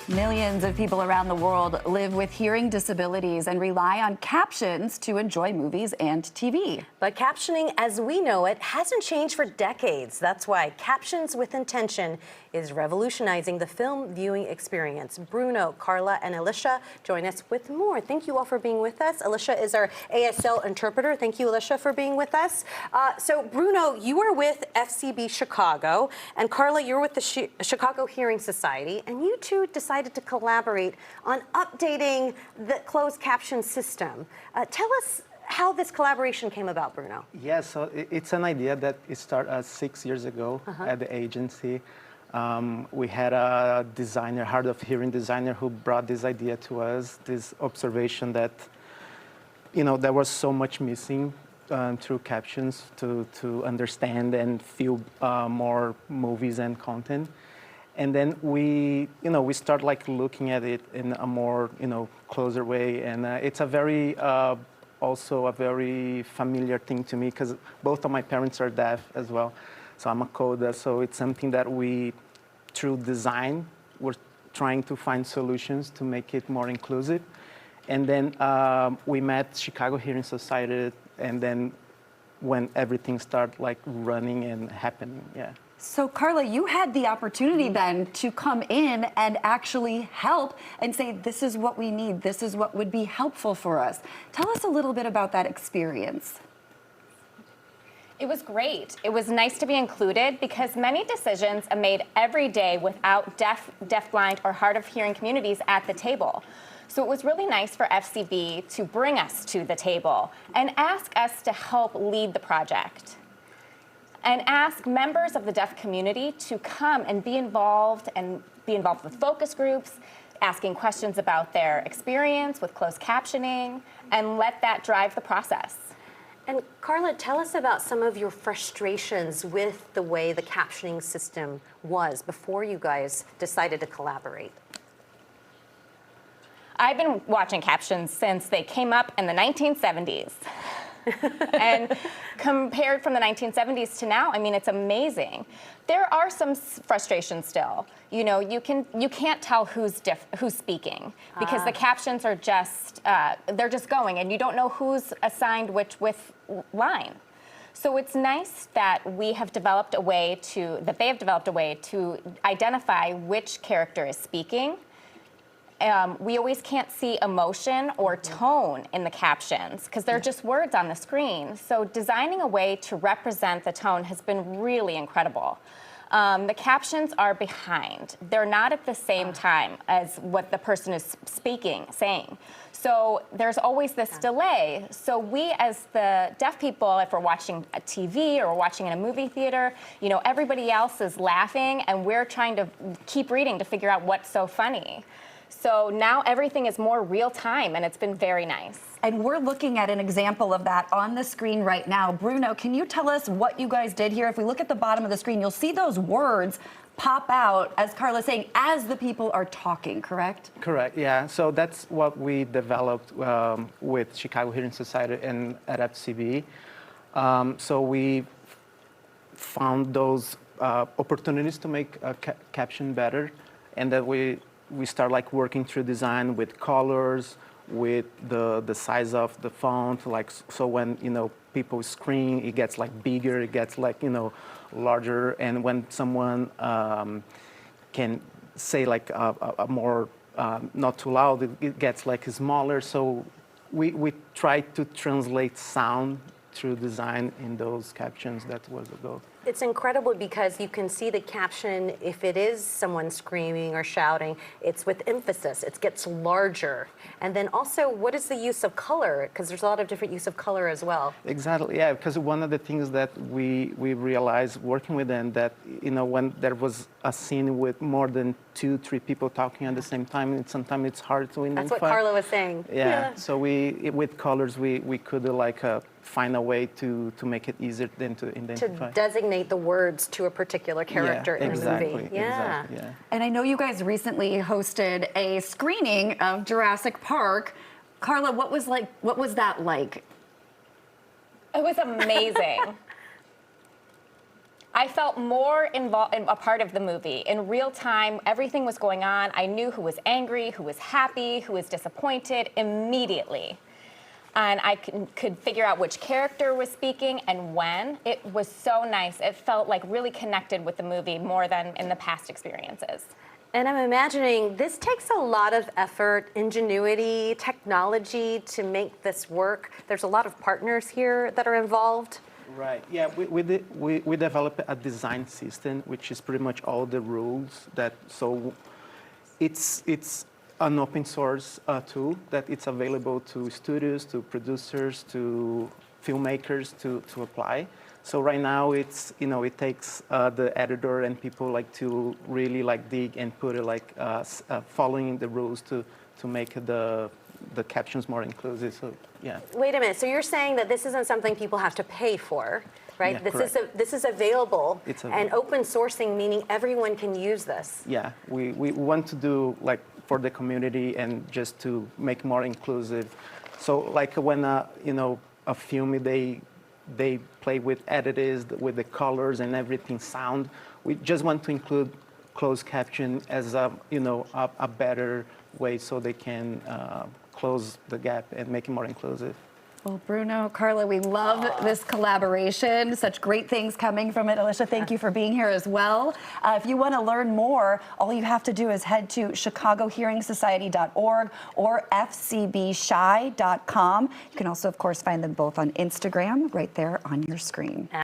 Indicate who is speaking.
Speaker 1: Millions of people around the world live with hearing disabilities and rely on captions to enjoy movies and TV.
Speaker 2: But captioning as we know it hasn't changed for decades. That's why Captions with Intention is revolutionizing the film viewing experience. Bruno, Carla, and Alicia join us with more. Thank you all for being with us. Alicia is our ASL interpreter. Thank you, Alicia, for being with us. So, Bruno, you are with FCB Chicago, and Carla, you're with the Chicago Hearing Society, and you two decided to collaborate on updating the closed caption system. Tell us how this collaboration came about, Bruno.
Speaker 3: Yeah, so it's an idea that it started 6 years ago at the agency. We had a designer, hard of hearing designer, who brought this idea to us, this observation that, you know, there was so much missing through captions to understand and feel more movies and content. And then we start like looking at it in a more, closer way. And it's a very, also a very familiar thing to me because both of my parents are deaf as well. So I'm a coder, so it's something that we, through design, we're trying to find solutions to make it more inclusive. And then we met Chicago Hearing Society, and then when everything started like running and happening, yeah.
Speaker 1: So, Carla, you had the opportunity then to come in and actually help and say, this is what we need, this is what would be helpful for us. Tell us a little bit about that experience.
Speaker 4: It was great. It was nice to be included because many decisions are made every day without deafblind, or hard of hearing communities at the table. So it was really nice for FCB to bring us to the table and ask us to help lead the project, and ask members of the deaf community to come and be involved with focus groups, asking questions about their experience with closed captioning, and let that drive the process.
Speaker 2: And Carla, tell us about some of your frustrations with the way the captioning system was before you guys decided to collaborate.
Speaker 4: I've been watching captions since they came up in the 1970s. And compared from the 1970s to now, I mean, it's amazing. There are some frustrations still. You know, you can't tell who's speaking because the captions are just they're just going, and you don't know who's assigned which line. So it's nice that they have developed a way to identify which character is speaking. We always can't see emotion or tone in the captions because they're just words on the screen. So designing a way to represent the tone has been really incredible. The captions are behind. They're not at the same time as what the person is saying. So there's always this delay. So we, as the deaf people, if we're watching a TV or we're watching in a movie theater, everybody else is laughing and we're trying to keep reading to figure out what's so funny. So now everything is more real time, and it's been very nice.
Speaker 1: And we're looking at an example of that on the screen right now. Bruno, can you tell us what you guys did here? If we look at the bottom of the screen, you'll see those words pop out, as Carla's saying, as the people are talking, correct?
Speaker 3: Correct, yeah. So that's what we developed with Chicago Hearing Society and at FCB. So we found those opportunities to make a caption better, and that we start like working through design with colors, with the size of the font, like so when people scream, it gets like bigger, it gets like larger, and when someone can say like a more not too loud, it gets like smaller. So we try to translate sound through design in those captions. That was the goal.
Speaker 2: It's incredible because you can see the caption, if it is someone screaming or shouting, it's with emphasis, it gets larger. And then also, what is the use of color? Because there's a lot of different use of color as well.
Speaker 3: Exactly, yeah, because one of the things that we realized working with them, that when there was a scene with more than 2-3 people talking at the same time, sometimes it's hard to identify.
Speaker 2: That's what Carla was saying.
Speaker 3: Yeah. So with colors, we could find a way to make it easier than to identify.
Speaker 2: To designate the words to a particular character in the movie. Yeah.
Speaker 3: Exactly, yeah.
Speaker 1: And I know you guys recently hosted a screening of Jurassic Park. Carla, what was that like?
Speaker 4: It was amazing. I felt more involved, a part of the movie. In real time, everything was going on. I knew who was angry, who was happy, who was disappointed immediately. And I could figure out which character was speaking and when. It was so nice. It felt like really connected with the movie more than in the past experiences.
Speaker 2: And I'm imagining this takes a lot of effort, ingenuity, technology to make this work. There's a lot of partners here that are involved.
Speaker 3: Right. Yeah, we developed a design system, which is pretty much all the rules that, so it's an open source tool that it's available to studios, to producers, to filmmakers to apply. So right now it's, it takes the editor and people like to really like dig and put it like following the rules to make the captions more inclusive. So yeah.
Speaker 2: Wait a minute. So you're saying that this isn't something people have to pay for, right?
Speaker 3: Yeah,
Speaker 2: This is available.
Speaker 3: It's
Speaker 2: And
Speaker 3: available.
Speaker 2: open sourcing, meaning everyone can use this.
Speaker 3: Yeah, we want to do like for the community and just to make more inclusive. So like when a film they play with editors, with the colors and everything sound, we just want to include closed caption as a better way so they can close the gap and make it more inclusive.
Speaker 1: Well, Bruno, Carla, we love this collaboration. Such great things coming from it. Alicia, thank you for being here as well. If you want to learn more, all you have to do is head to chicagohearingsociety.org or fcbshy.com. You can also, of course, find them both on Instagram right there on your screen.